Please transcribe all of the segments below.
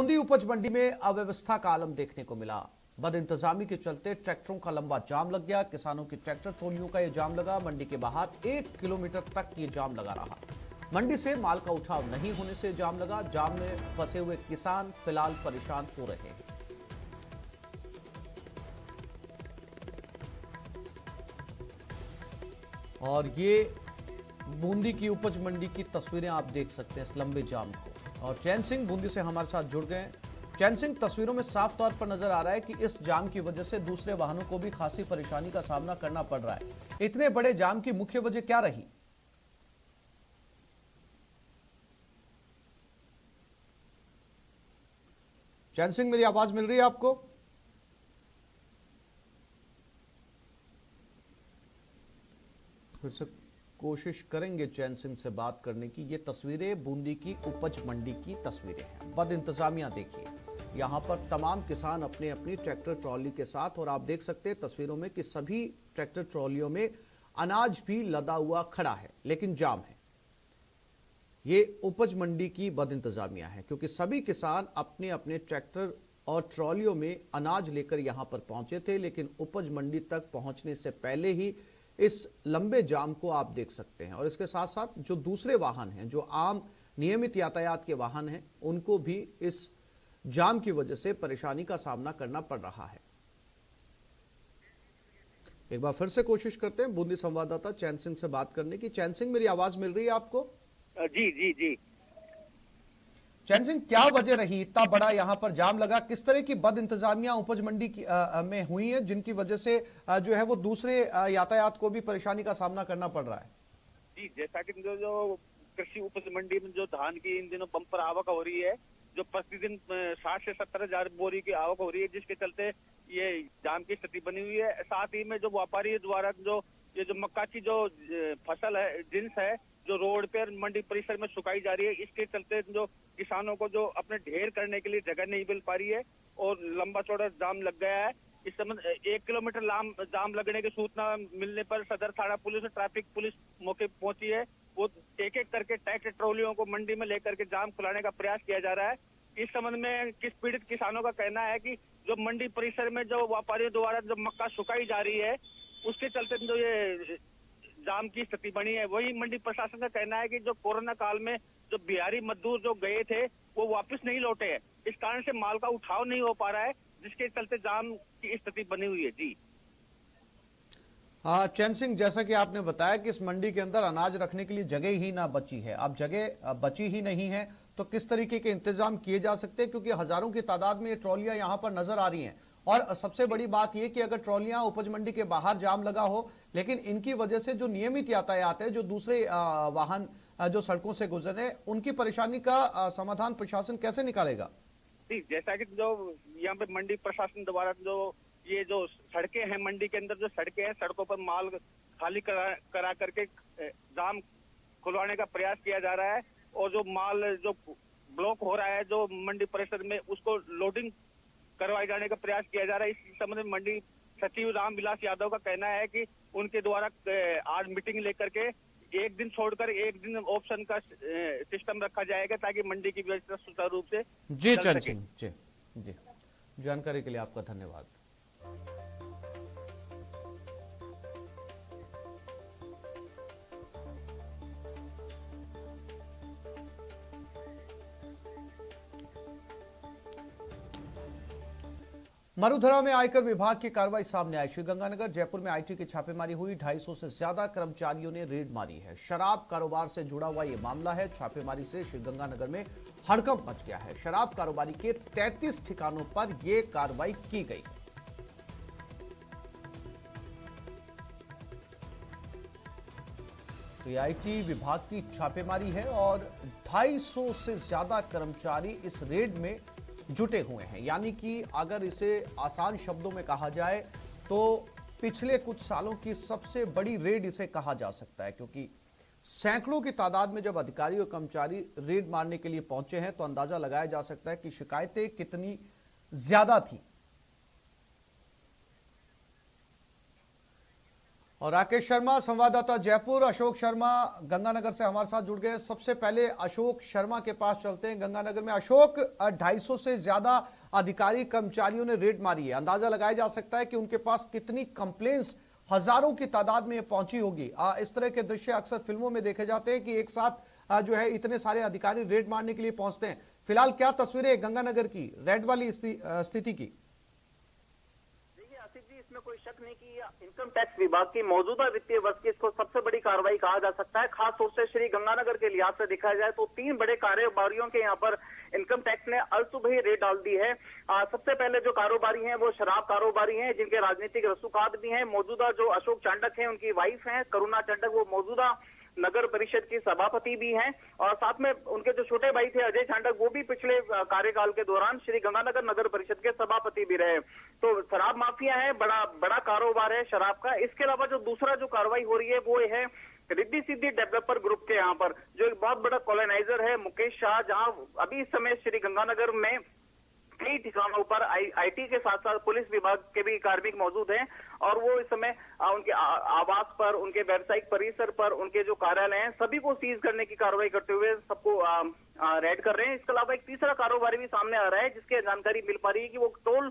बूंदी उपज मंडी में अव्यवस्था का आलम देखने को मिला। बद इंतजामी के चलते ट्रैक्टरों का लंबा जाम लग गया। किसानों की ट्रैक्टर ट्रॉलियों का यह जाम लगा। मंडी के बाहर 1 किलोमीटर तक ये जाम लगा रहा। मंडी से माल का उठाव नहीं होने से जाम लगा। जाम में फंसे हुए किसान फिलहाल परेशान हो रहे हैं। और ये बूंदी की उपज मंडी की तस्वीरें आप देख सकते हैं इस लंबे जाम को। और चैन सिंह बूंदी से हमारे साथ जुड़ गए हैं। चैन सिंह, तस्वीरों में साफ तौर पर नजर आ रहा है कि इस जाम की वजह से दूसरे वाहनों को भी खासी परेशानी का सामना करना पड़ रहा है। इतने बड़े जाम की मुख्य वजह क्या रही? चैन सिंह, मेरी आवाज मिल रही है आपको? फिर से कोशिश करेंगे चैन सिंह से बात करने की। ये तस्वीरें बूंदी की उपज मंडी की तस्वीरें हैं। बद इंतजामिया देखिए, यहाँ पर तमाम किसान अपने अपनी ट्रैक्टर ट्रॉली के साथ, और आप देख सकते हैं तस्वीरों में कि सभी ट्रैक्टर ट्रॉलियों में अनाज भी लदा हुआ खड़ा है, लेकिन जाम है। ये उपज मंडी की बद इंतजामिया है, क्योंकि सभी किसान अपने अपने ट्रैक्टर और ट्रॉलियों में अनाज लेकर यहाँ पर पहुंचे थे, लेकिन उपज मंडी तक पहुंचने से पहले ही इस लंबे जाम को आप देख सकते हैं। और इसके साथ साथ जो दूसरे वाहन हैं, जो आम नियमित यातायात के वाहन हैं, उनको भी इस जाम की वजह से परेशानी का सामना करना पड़ रहा है। एक बार फिर से कोशिश करते हैं बूंदी संवाददाता चैन सिंह से बात करने की। चैन सिंह, मेरी आवाज मिल रही है आपको? जी जी जी। चैन सिंह, क्या वजह रही इतना बड़ा यहाँ पर जाम लगा? किस तरह की बद इंतजामिया उपज मंडी की में हुई है, जिनकी वजह से जो है वो दूसरे यातायात को भी परेशानी का सामना करना पड़ रहा है? जी, जैसा कि जो कृषि उपज मंडी में जो धान की इन दिनों बम्पर आवक हो रही है, जो प्रतिदिन 60 से 70 हजार बोरी की आवक हो रही है, जिसके चलते ये जाम की स्थिति बनी हुई है। साथ ही में जो व्यापारी द्वारा जो ये जो मक्का की जो फसल है, जिन्स है, जो रोड पर मंडी परिसर में सुखाई जा रही है, इसके चलते जो किसानों को जो अपने ढेर करने के लिए जगह नहीं मिल पा रही है और लंबा चौड़ा जाम लग गया है। इस समय 1 किलोमीटर जाम लगने की सूचना मिलने पर सदर थाना पुलिस और ट्रैफिक पुलिस मौके पर पहुंची है। वो एक एक करके ट्रैक्टर ट्रॉलियों को मंडी में लेकर के जाम खुलाने का प्रयास किया जा रहा है। इस संबंध में किस पीड़ित किसानों का कहना है कि जो मंडी परिसर में जो व्यापारियों द्वारा जो मक्का सुखाई जा रही है, उसके चलते जो ये जाम की स्थिति बनी है। वही मंडी प्रशासन का कहना है कि जो कोरोना काल में जो बिहारी मजदूर जो गए थे, वो वापस नहीं लौटे हैं। इस कारण से माल का उठाव नहीं हो पा रहा है, जिसके चलते जाम की स्थिति बनी हुई है। जी हाँ चैन सिंह, जैसा कि आपने बताया कि इस मंडी के अंदर अनाज रखने के लिए जगह ही ना बची है। अब जगह बची ही नहीं है तो किस तरीके के इंतजाम किए जा सकते हैं, क्योंकि हजारों की तादाद में ये ट्रॉलियां यहाँ पर नजर आ रही हैं। और सबसे बड़ी बात यह कि अगर ट्रॉलियां उपज मंडी के बाहर जाम लगा हो, लेकिन इनकी वजह से जो नियमित यातायात है, जो दूसरे वाहन जो सड़कों से गुजरे, उनकी परेशानी का समाधान प्रशासन कैसे निकालेगा? जैसा कि जो यहाँ पे मंडी प्रशासन द्वारा जो ये जो सड़कें हैं, मंडी के अंदर जो सड़कें हैं, सड़कों पर माल खाली करा करके जाम खुलवाने का प्रयास किया जा रहा है। और जो माल जो ब्लॉक हो रहा है जो मंडी परिसर में, उसको लोडिंग करवाए जाने का प्रयास किया जा रहा है। इस संबंध में मंडी सचिव रामविलास यादव का कहना है कि उनके द्वारा आज मीटिंग लेकर के एक दिन छोड़कर एक दिन ऑप्शन का सिस्टम रखा जाएगा, ताकि मंडी की व्यवस्था सुचारू रूप से जी चल सिंह जी जानकारी के लिए आपका धन्यवाद। मरुधरा में आयकर विभाग की कार्रवाई सामने आई। श्रीगंगानगर जयपुर में आईटी की छापेमारी हुई। 250 से ज्यादा कर्मचारियों ने रेड मारी है। शराब कारोबार से जुड़ा हुआ यह मामला है। छापेमारी से श्रीगंगानगर में हड़कंप मच गया है। शराब कारोबारी के 33 ठिकानों पर यह कार्रवाई की गई। तो यह आईटी विभाग की छापेमारी है और 250 से ज्यादा कर्मचारी इस रेड में जुटे हुए हैं। यानी कि अगर इसे आसान शब्दों में कहा जाए तो पिछले कुछ सालों की सबसे बड़ी रेड इसे कहा जा सकता है, क्योंकि सैकड़ों की तादाद में जब अधिकारी और कर्मचारी रेड मारने के लिए पहुंचे हैं तो अंदाजा लगाया जा सकता है कि शिकायतें कितनी ज्यादा थी। और राकेश शर्मा संवाददाता जयपुर, अशोक शर्मा गंगानगर से हमारे साथ जुड़ गए। सबसे पहले अशोक शर्मा के पास चलते हैं गंगानगर में। अशोक, 250 से ज्यादा अधिकारी कर्मचारियों ने रेड मारी है। अंदाजा लगाया जा सकता है कि उनके पास कितनी कंप्लेंट्स हजारों की तादाद में पहुंची होगी। इस तरह के दृश्य अक्सर फिल्मों में देखे जाते हैं कि एक साथ जो है इतने सारे अधिकारी रेड मारने के लिए पहुंचते हैं। फिलहाल क्या तस्वीरें गंगानगर की रेड वाली स्थिति की? इसमें कोई शक नहीं कि इनकम टैक्स विभाग की मौजूदा वित्तीय वर्ष की इसको सबसे बड़ी कार्रवाई कहा जा सकता है। खास तौर से श्री गंगानगर के लिहाज से देखा जाए तो 3 बड़े कारोबारियों के यहाँ पर इनकम टैक्स ने अलसुबह ही रेड डाल दी है। सबसे पहले जो कारोबारी हैं वो शराब कारोबारी हैं, जिनके राजनीतिक रसूखात भी हैं। मौजूदा जो अशोक चांडक हैं, उनकी वाइफ हैं करुणा चांडक, वो मौजूदा नगर परिषद की सभापति भी हैं, और साथ में उनके जो छोटे भाई थे अजय चांडक, वो भी पिछले कार्यकाल के दौरान श्री गंगानगर नगर परिषद के सभापति भी रहे। तो शराब माफिया है, बड़ा कारोबार है शराब का। इसके अलावा जो दूसरा जो कार्रवाई हो रही है वो है रिद्धि सिद्धि डेवलपर ग्रुप के यहाँ पर, जो एक बहुत बड़ा कॉलोनाइजर है मुकेश शाह, जहां अभी इस समय श्री गंगानगर में कई ठिकानों पर आईटी के साथ साथ पुलिस विभाग के भी कार्मिक मौजूद हैं, और वो इस समय उनके आवास पर, उनके व्यावसायिक परिसर पर, उनके जो कार्यालय हैं, सभी को सीज करने की कार्रवाई करते हुए सबको रेड कर रहे हैं। इसके अलावा एक तीसरा कारोबारी भी सामने आ रहा है, जिसके जानकारी मिल पा रही है कि वो टोल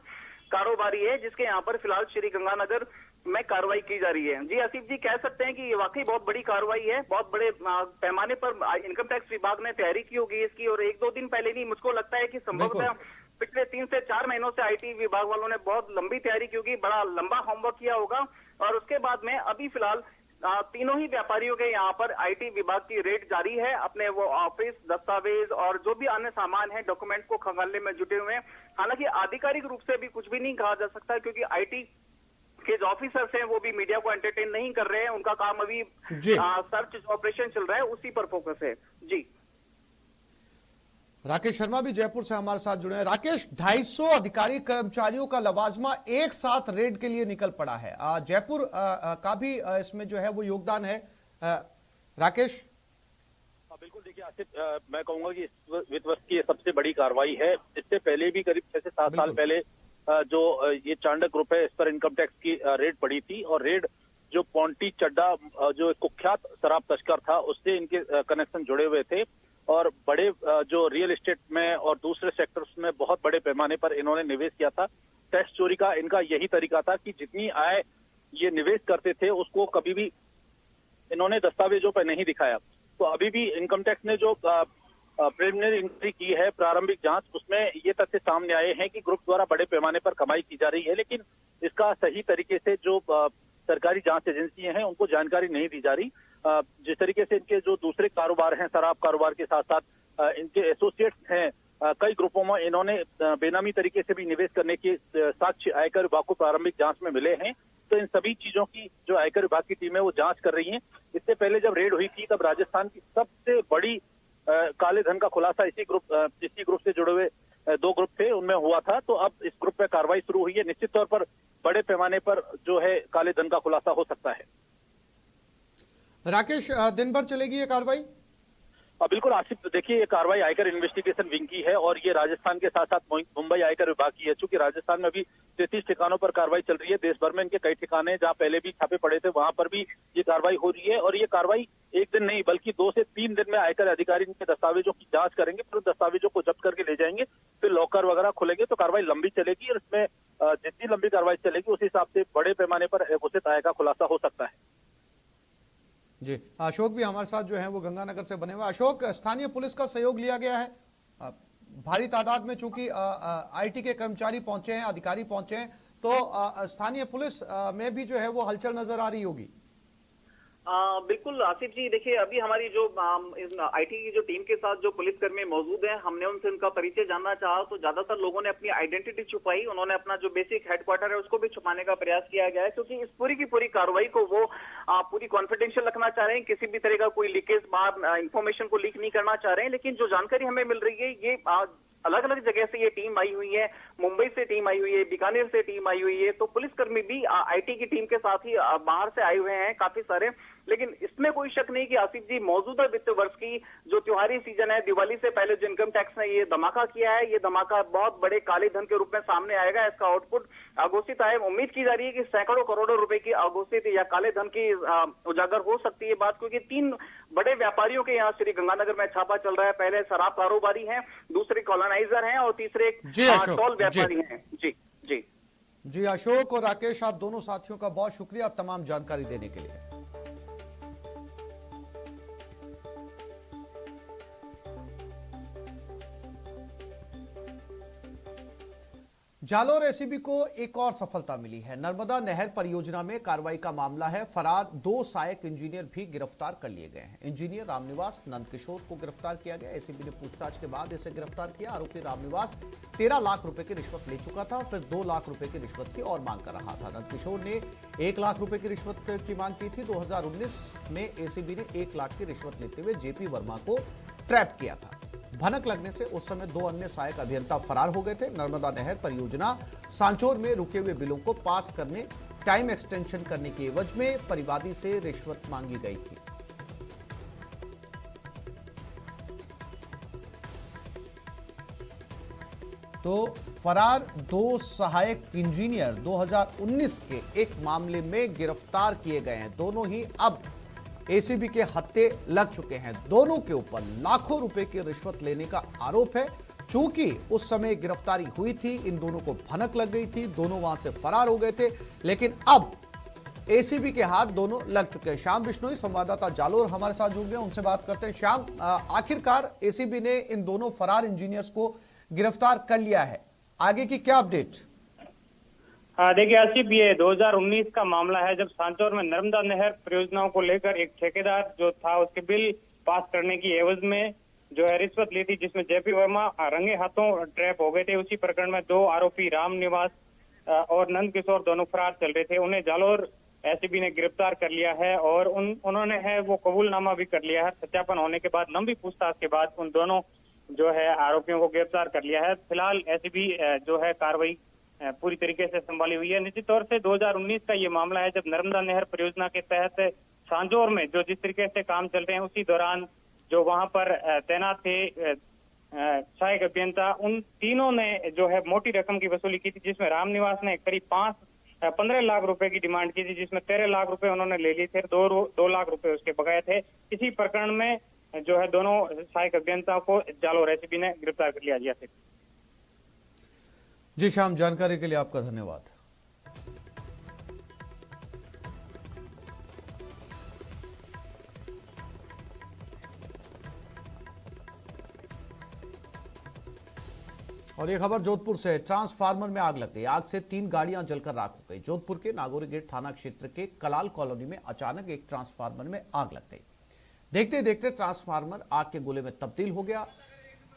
कारोबारी है, जिसके यहाँ पर फिलहाल श्री गंगानगर में कार्रवाई की जा रही है। जी आसिफ जी, कह सकते हैं कि ये वाकई बहुत बड़ी कार्रवाई है। बहुत बड़े पैमाने पर इनकम टैक्स विभाग ने तैयारी की होगी इसकी, और 1-2 दिन पहले नहीं, मुझको लगता है कि संभवतः पिछले 3 से 4 महीनों से आईटी विभाग वालों ने बहुत लंबी तैयारी की होगी, बड़ा लंबा होमवर्क किया होगा, और उसके बाद में अभी फिलहाल तीनों ही व्यापारियों के यहाँ पर आईटी विभाग की रेड जारी है। अपने वो ऑफिस, दस्तावेज और जो भी अन्य सामान है, डॉक्यूमेंट को खंगालने में जुटे हुए हैं। हालांकि आधिकारिक रूप से भी कुछ भी नहीं कहा जा सकता, क्योंकि आईटी के जो ऑफिसर्स हैं वो भी मीडिया को एंटरटेन नहीं कर रहे हैं। उनका काम अभी सर्च ऑपरेशन चल रहा है, उसी पर फोकस है। जी राकेश शर्मा भी जयपुर से हमारे साथ जुड़े हैं। राकेश, 250 अधिकारी कर्मचारियों का लवाजमा एक साथ रेड के लिए निकल पड़ा है। जयपुर का भी इसमें जो है वो योगदान है। राकेश? बिल्कुल, देखिए आसिफ, मैं कहूंगा कि इस वित्त वर्ष की सबसे बड़ी कार्रवाई है। इससे पहले भी करीब 6 से 7 साल पहले जो ये चांडक ग्रुप है, इस पर इनकम टैक्स की रेड पड़ी थी, और रेड जो पोंटी चड्डा जो कुख्यात शराब तस्कर था, उससे इनके कनेक्शन जुड़े हुए थे, और बड़े जो रियल एस्टेट में और दूसरे सेक्टर्स में बहुत बड़े पैमाने पर इन्होंने निवेश किया था। टैक्स चोरी का इनका यही तरीका था कि जितनी आय ये निवेश करते थे उसको कभी भी इन्होंने दस्तावेजों पर नहीं दिखाया। तो अभी भी इनकम टैक्स ने जो प्रिलिमिनरी इंक्वायरी की है, प्रारंभिक जांच, उसमें ये तथ्य सामने आए हैं कि ग्रुप द्वारा बड़े पैमाने पर कमाई की जा रही है, लेकिन इसका सही तरीके से जो सरकारी जांच एजेंसियां हैं उनको जानकारी नहीं दी जा रही। जिस तरीके से इनके जो दूसरे कारोबार हैं, शराब कारोबार के साथ साथ इनके एसोसिएट्स हैं, कई ग्रुपों में इन्होंने बेनामी तरीके से भी निवेश करने के साक्ष्य आयकर विभाग को प्रारंभिक जांच में मिले हैं। तो इन सभी चीजों की जो आयकर विभाग की टीम है वो जांच कर रही है। इससे पहले जब रेड हुई थी तब राजस्थान की सबसे बड़ी काले धन का खुलासा इसी ग्रुप से जुड़े हुए 2 ग्रुप थे, उनमें हुआ था। तो अब इस ग्रुप पे कार्रवाई शुरू हुई है। निश्चित तौर पर बड़े पैमाने पर जो है काले धन का खुलासा हो सकता है। राकेश, दिन भर चलेगी ये कार्रवाई? बिल्कुल आसिफ, देखिए ये कार्रवाई आयकर इन्वेस्टिगेशन विंग की है, और ये राजस्थान के साथ साथ मुंबई आयकर विभाग की है। चूंकि राजस्थान में अभी 33 ठिकानों पर कार्रवाई चल रही है। देश भर में इनके कई ठिकाने जहां पहले भी छापे पड़े थे, वहां पर भी ये कार्रवाई हो रही है। और ये कार्रवाई एक दिन नहीं बल्कि 2 से 3 दिन में आयकर अधिकारी इनके दस्तावेजों की जांच करेंगे, फिर दस्तावेजों को जब्त करके ले जाएंगे, फिर लॉकर वगैरह खुलेंगे। तो कार्रवाई लंबी चलेगी, और इसमें जितनी लंबी कार्रवाई चलेगी उस हिसाब से बड़े पैमाने पर घोषित आय का खुलासा हो सकता है। जी, अशोक भी हमारे साथ जो है वो गंगानगर से बने हुए। अशोक, स्थानीय पुलिस का सहयोग लिया गया है भारी तादाद में, चूंकि आईटी के कर्मचारी पहुंचे हैं, अधिकारी पहुंचे हैं, तो स्थानीय पुलिस में भी जो है वो हलचल नजर आ रही होगी। बिल्कुल आसिफ जी, देखिए अभी हमारी जो आईटी की जो टीम के साथ जो पुलिसकर्मी मौजूद हैं, हमने उनसे उनका परिचय जानना चाहा तो ज्यादातर लोगों ने अपनी आइडेंटिटी छुपाई। उन्होंने अपना जो बेसिक हेडक्वार्टर है उसको भी छुपाने का प्रयास किया गया है, क्योंकि इस पूरी की पूरी कार्रवाई को वो पूरी कॉन्फिडेंशियल रखना चाह रहे हैं। किसी भी तरह का कोई लीकेज बाहर इंफॉर्मेशन को लीक नहीं करना चाह रहे हैं। लेकिन जो जानकारी हमें मिल रही है, ये अलग अलग जगह से ये टीम आई हुई है। मुंबई से टीम आई हुई है, बीकानेर से टीम आई हुई है। तो पुलिसकर्मी भी आईटी की टीम के साथ ही बाहर से आए हुए हैं काफी सारे। लेकिन इसमें कोई शक नहीं कि आसिफ जी, मौजूदा वित्त वर्ष की जो त्योहारी सीजन है, दिवाली से पहले जो इनकम टैक्स ने ये धमाका किया है, ये धमाका बहुत बड़े काले धन के रूप में सामने आएगा। इसका आउटपुट अघोषित आए, उम्मीद की जा रही है कि सैकड़ों करोड़ों रुपए की अघोषित या काले धन की उजागर हो सकती है बात, क्योंकि 3 बड़े व्यापारियों के यहाँ श्री गंगानगर में छापा चल रहा है। पहले शराब कारोबारी हैं, दूसरे कॉलोनाइजर हैं और तीसरे टोल व्यापारी हैं। जी जी जी अशोक और राकेश, आप दोनों साथियों का बहुत शुक्रिया तमाम जानकारी देने के लिए। जालोर एसीबी को एक और सफलता मिली है। नर्मदा नहर परियोजना में कार्रवाई का मामला है। फरार 2 सहायक इंजीनियर भी गिरफ्तार कर लिए गए हैं। इंजीनियर रामनिवास नंदकिशोर को गिरफ्तार किया गया। एसीबी ने पूछताछ के बाद इसे गिरफ्तार किया। आरोपी रामनिवास 13 लाख रुपए की रिश्वत ले चुका था, फिर 2 लाख रुपए की रिश्वत की और मांग कर रहा था। नंदकिशोर ने 1 लाख रुपए की रिश्वत की मांग की थी। 2019 में एसीबी ने 1 लाख की रिश्वत लेते हुए जेपी वर्मा को ट्रैप किया था। भनक लगने से उस समय 2 अन्य सहायक अभियंता फरार हो गए थे। नर्मदा नहर परियोजना सांचौर में रुके हुए बिलों को पास करने, टाइम एक्सटेंशन करने के एवज में परिवादी से रिश्वत मांगी गई थी। तो फरार 2 सहायक इंजीनियर 2019 के एक मामले में गिरफ्तार किए गए हैं। दोनों ही अब एसीबी के हत्थे लग चुके हैं। दोनों के ऊपर लाखों रुपए की रिश्वत लेने का आरोप है। चूंकि उस समय गिरफ्तारी हुई थी, इन दोनों को भनक लग गई थी, दोनों वहां से फरार हो गए थे, लेकिन अब एसीबी के हाथ दोनों लग चुके हैं। श्याम बिश्नोई संवाददाता जालोर हमारे साथ जुड़ गए, उनसे बात करते हैं। श्याम, आखिरकार एसीबी ने इन दोनों फरार इंजीनियर्स को गिरफ्तार कर लिया है, आगे की क्या अपडेट? देखिए आसिफ, ये 2019 का मामला है, जब सांचौर में नर्मदा नहर परियोजनाओं को लेकर एक ठेकेदार जो था उसके बिल पास करने की एवज में जो है रिश्वत ली थी, जिसमें जेपी वर्मा रंगे हाथों ट्रैप हो गए थे। उसी प्रकरण में 2 आरोपी रामनिवास और नंदकिशोर दोनों फरार चल रहे थे। उन्हें जालोर एसीबी ने गिरफ्तार कर लिया है और उन्होंने है वो कबूलनामा भी कर लिया है। सत्यापन होने के बाद, लंबी पूछताछ के बाद उन दोनों जो है आरोपियों को गिरफ्तार कर लिया है। फिलहाल एसीबी जो है कार्रवाई पूरी तरीके से संभाली हुई है। निश्चित तौर से 2019 का ये मामला है, जब नर्मदा नहर परियोजना के तहत सांजौर में जो जिस तरीके से काम चल रहे हैं, उसी दौरान जो वहां पर तैनात थे सहायक अभियंता, उन तीनों ने जो है मोटी रकम की वसूली की थी, जिसमें रामनिवास ने करीब 15 लाख रुपए की डिमांड की थी, जिसमें 13 लाख रुपए उन्होंने ले लिए थे, 2 लाख रुपए उसके बकाया थे। इसी प्रकरण में जो है दोनों सहायक अभियंताओं को जालोर एसीबी ने गिरफ्तार कर लिया। जी श्याम, जानकारी के लिए आपका धन्यवाद। और ये खबर जोधपुर से। ट्रांसफार्मर में आग लग गई। आग से 3 गाड़ियां जलकर राख हो गई। जोधपुर के नागौरी गेट थाना क्षेत्र के कलाल कॉलोनी में अचानक एक ट्रांसफार्मर में आग लग गई। देखते देखते ट्रांसफार्मर आग के गोले में तब्दील हो गया।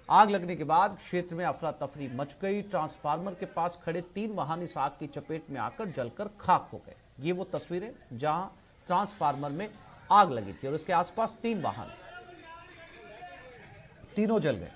आग लगने के बाद क्षेत्र में अफरा तफरी मच गई। ट्रांसफार्मर के पास खड़े 3 वाहन इस आग की चपेट में आकर जलकर खाक हो गए। ये वो तस्वीरें जहां ट्रांसफार्मर में आग लगी थी और उसके आसपास 3 वाहन, तीनों जल गए।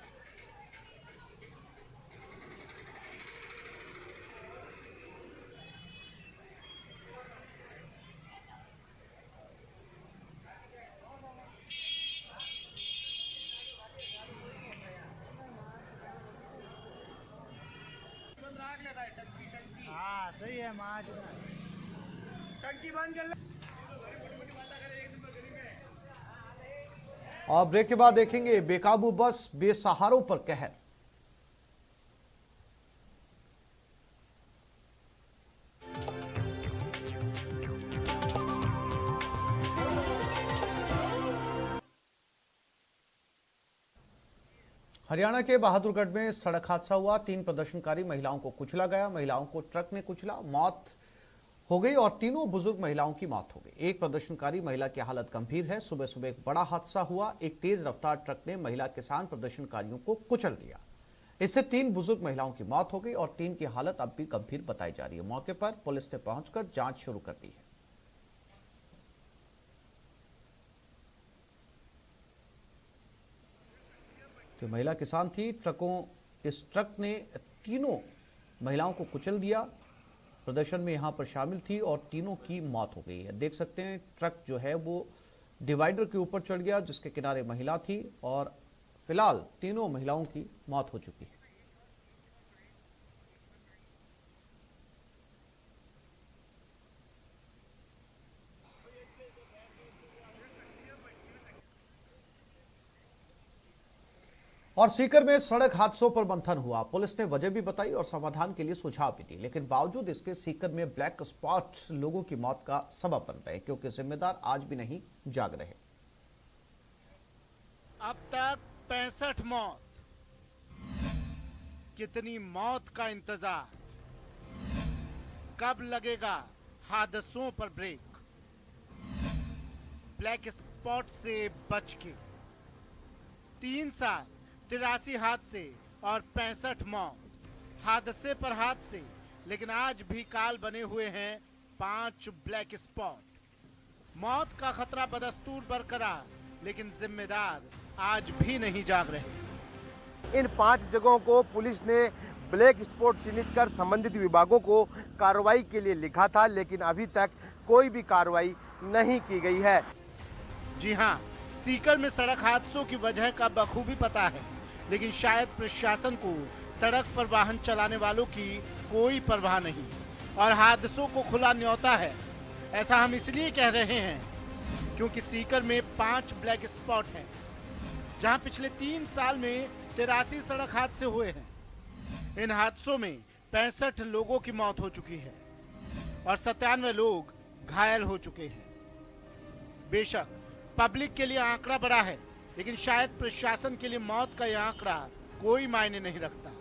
सही है, टंकी बंद कर। और ब्रेक के बाद देखेंगे बेकाबू बस बेसहारों पर कहर। हरियाणा के बहादुरगढ़ में सड़क हादसा हुआ। 3 प्रदर्शनकारी महिलाओं को कुचला गया। महिलाओं को ट्रक ने कुचला, मौत हो गई और तीनों बुजुर्ग महिलाओं की मौत हो गई। एक प्रदर्शनकारी महिला की हालत गंभीर है। सुबह सुबह एक बड़ा हादसा हुआ। एक तेज रफ्तार ट्रक ने महिला किसान प्रदर्शनकारियों को कुचल दिया। इससे 3 बुजुर्ग महिलाओं की मौत हो गई और 3 की हालत अब भी गंभीर बताई जा रही है। मौके पर पुलिस ने पहुंचकर जांच शुरू कर दी है। तो महिला किसान थी। इस ट्रक ने तीनों महिलाओं को कुचल दिया। प्रदर्शन में यहां पर शामिल थी और तीनों की मौत हो गई है। देख सकते हैं ट्रक जो है वो डिवाइडर के ऊपर चढ़ गया, जिसके किनारे महिला थी और फिलहाल तीनों महिलाओं की मौत हो चुकी है। और सीकर में सड़क हादसों पर मंथन हुआ। पुलिस ने वजह भी बताई और समाधान के लिए सुझाव भी दिए, लेकिन बावजूद इसके सीकर में ब्लैक स्पॉट्स लोगों की मौत का सबब बन रहे, क्योंकि जिम्मेदार आज भी नहीं जाग रहे। अब तक 65 मौत, कितनी मौत का इंतजार, कब लगेगा हादसों पर ब्रेक? ब्लैक स्पॉट से बच के 3 साल 83 हादसे और 65 मौत, हादसे पर हादसे, लेकिन आज भी काल बने हुए हैं 5 ब्लैक स्पॉट। मौत का खतरा बदस्तूर बरकरार, लेकिन जिम्मेदार आज भी नहीं जाग रहे। इन 5 जगहों को पुलिस ने ब्लैक स्पॉट चिन्हित कर संबंधित विभागों को कार्रवाई के लिए लिखा था, लेकिन अभी तक कोई भी कार्रवाई नहीं की गई है। जी हां, सीकर में सड़क हादसों की वजह का बखूबी पता है, लेकिन शायद प्रशासन को सड़क पर वाहन चलाने वालों की कोई परवाह नहीं और हादसों को खुला न्योता है। ऐसा हम इसलिए कह रहे हैं क्योंकि सीकर में 5 ब्लैक स्पॉट हैं, जहां पिछले 3 साल में 83 सड़क हादसे हुए हैं। इन हादसों में 65 लोगों की मौत हो चुकी है और 97 लोग घायल हो चुके हैं। बेशक पब्लिक के लिए आंकड़ा बड़ा है, लेकिन शायद प्रशासन के लिए मौत का यह आंकड़ा कोई मायने नहीं रखता।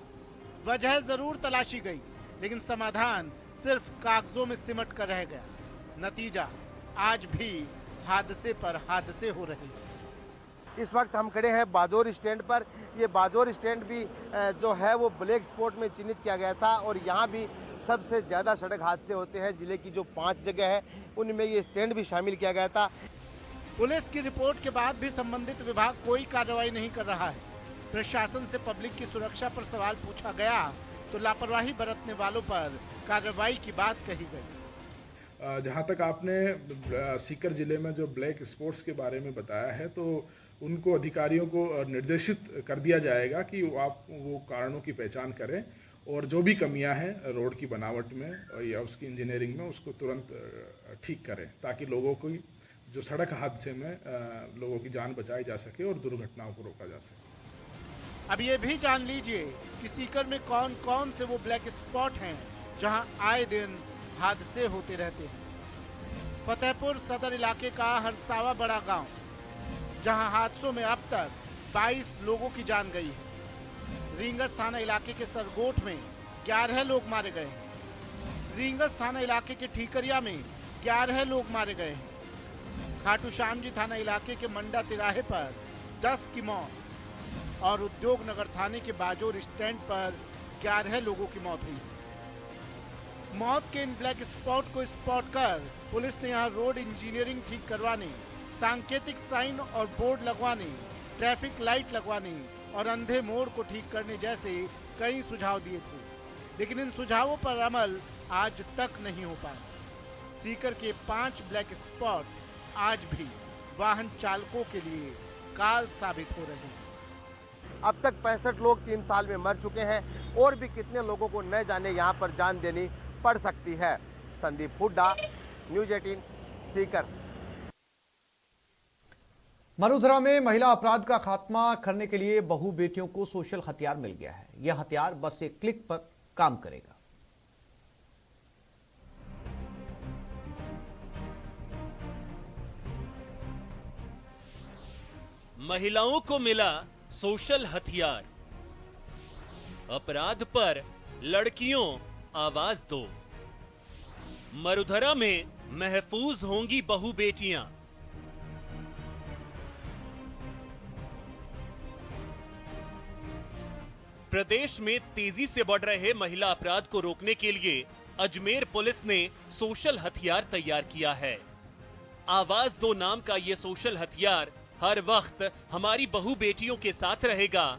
वजह जरूर तलाशी गई, लेकिन समाधान सिर्फ कागजों में सिमट कर रह गया। नतीजा आज भी हादसे पर हादसे हो रहे हैं। इस वक्त हम खड़े हैं बाजौर स्टैंड पर। ये बाजौर स्टैंड भी जो है वो ब्लैक स्पॉट में चिन्हित किया गया था और यहाँ भी सबसे ज़्यादा सड़क हादसे होते हैं। जिले की जो 5 जगह है उनमें ये स्टैंड भी शामिल किया गया था। पुलिस की रिपोर्ट के बाद भी संबंधित विभाग कोई कार्रवाई नहीं कर रहा है। प्रशासन से पब्लिक की सुरक्षा पर सवाल पूछा गया तो लापरवाही बरतने वालों पर कार्रवाई की बात कही गई। जहाँ तक आपने सीकर जिले में जो ब्लैक स्पॉट्स के बारे में बताया है, तो उनको अधिकारियों को निर्देशित कर दिया जाएगा कि वो कारणों की पहचान करें और जो भी कमियां हैं रोड की बनावट में या उसकी इंजीनियरिंग में उसको तुरंत ठीक करें, ताकि लोगों को जो सड़क हादसे में लोगों की जान बचाई जा सके और दुर्घटनाओं को रोका जा सके। अब ये भी जान लीजिए कि सीकर में कौन कौन से वो ब्लैक स्पॉट हैं जहां आए दिन हादसे होते रहते हैं। फतेहपुर सदर इलाके का हरसावा बड़ा गांव, जहां हादसों में अब तक 22 लोगों की जान गई है। रींगस थाना इलाके के सरगोट में 11 लोग मारे गए हैं। रींगस थाना इलाके के ठीकरिया में 11 लोग मारे गए हैं। खाटू श्याम जी थाना इलाके के मंडा तिराहे पर 10 की मौत और उद्योग नगर थाने के बाजौर स्टैंड पर 11 लोगों की मौत हुई। मौत के इन ब्लैक स्पॉट को स्पॉट कर पुलिस ने यहां रोड इंजीनियरिंग ठीक करवाने, सांकेतिक साइन और बोर्ड लगवाने, ट्रैफिक लाइट लगवाने और अंधे मोड़ को ठीक करने जैसे कई सुझाव दिए थे, लेकिन इन सुझावों पर अमल आज तक नहीं हो पाया। सीकर के 5 ब्लैक स्पॉट आज भी वाहन चालकों के लिए काल साबित हो रहे हैं। अब तक 65 लोग 3 साल में मर चुके हैं और भी कितने लोगों को न जाने यहाँ पर जान देनी पड़ सकती है। संदीप हुड्डा, न्यूज़ 18 सीकर। मरुधरा में महिला अपराध का खात्मा करने के लिए बहु बेटियों को सोशल हथियार मिल गया है। यह हथियार बस एक क्लिक पर काम करेगा। महिलाओं को मिला सोशल हथियार। अपराध पर लड़कियों आवाज दो। मरुधरा में महफूज होंगी बहु बेटियां। प्रदेश में तेजी से बढ़ रहे महिला अपराध को रोकने के लिए अजमेर पुलिस ने सोशल हथियार तैयार किया है। आवाज दो नाम का ये सोशल हथियार हर वक्त हमारी बहु बेटियों के साथ रहेगा।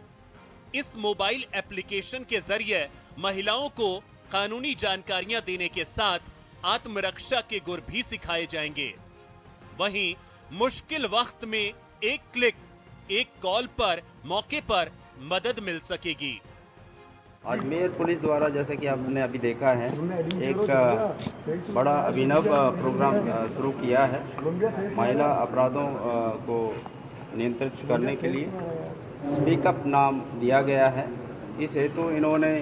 इस मोबाइल एप्लीकेशन के जरिए महिलाओं को कानूनी जानकारियां देने के साथ आत्मरक्षा के गुर भी सिखाए जाएंगे। वहीं मुश्किल वक्त में एक क्लिक, एक कॉल पर मौके पर मदद मिल सकेगी। अजमेर पुलिस द्वारा जैसे कि आपने अभी देखा है, एक बड़ा अभिनव प्रोग्राम शुरू किया है। महिला अपराधों को नियंत्रित करने के लिए स्पीकअप नाम दिया गया है। इस हेतु इन्होंने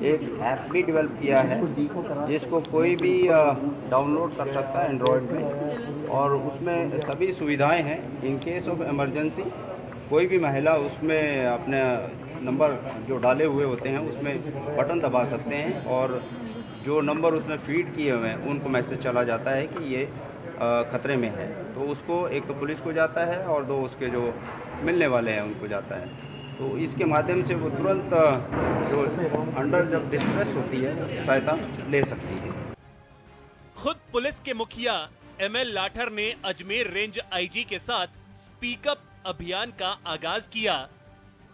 एक ऐप भी डेवलप किया है जिसको कोई भी डाउनलोड कर सकता है एंड्रॉयड में, और उसमें सभी सुविधाएं हैं। इन केस ऑफ इमरजेंसी कोई भी महिला उसमें अपने नंबर जो डाले हुए होते हैं उसमें बटन दबा सकते हैं, और जो नंबर उसमें फीड किए हुए हैं उनको मैसेज चला जाता है कि ये खतरे में है। तो उसको एक तो पुलिस को जाता है और दो उसके जो मिलने वाले हैं उनको जाता है। तो इसके माध्यम से वो तुरंत जो अंडर जब डिस्ट्रेस होती है सहायता ले सकती है। खुद पुलिस के मुखिया ML लाठर ने अजमेर रेंज IG के साथ स्पीकअप अभियान का आगाज किया।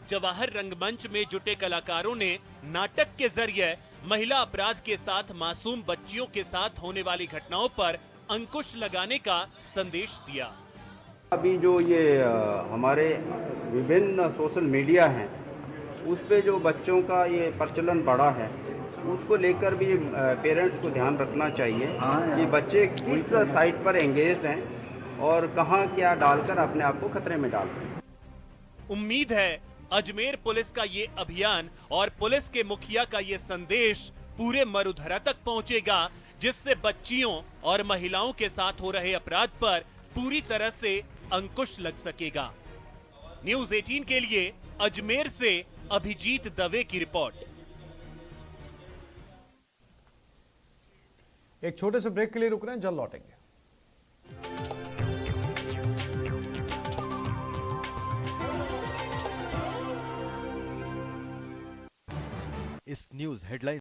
जवाहर रंगमंच में जुटे कलाकारों ने नाटक के जरिए महिला अपराध के साथ मासूम बच्चियों के साथ होने वाली घटनाओं पर अंकुश लगाने का संदेश दिया। अभी जो ये हमारे विभिन्न सोशल मीडिया हैं उस पे जो बच्चों का ये प्रचलन बढ़ा है, उसको लेकर भी पेरेंट्स को ध्यान रखना चाहिए कि बच्चे किस साइट पर एंगेज्ड हैं और कहां क्या डालकर अपने आप को खतरे में डाल रहे हैं। उम्मीद है अजमेर पुलिस का ये अभियान और पुलिस के मुखिया का ये संदेश पूरे मरुधरा तक पहुंचेगा, जिससे बच्चियों और महिलाओं के साथ हो रहे अपराध पर पूरी तरह से अंकुश लग सकेगा। न्यूज़ 18 के लिए अजमेर से अभिजीत दवे की रिपोर्ट। एक छोटे से ब्रेक के लिए रुक रहे हैं, जल्द लौटेंगे। इस न्यूज़ हेडलाइन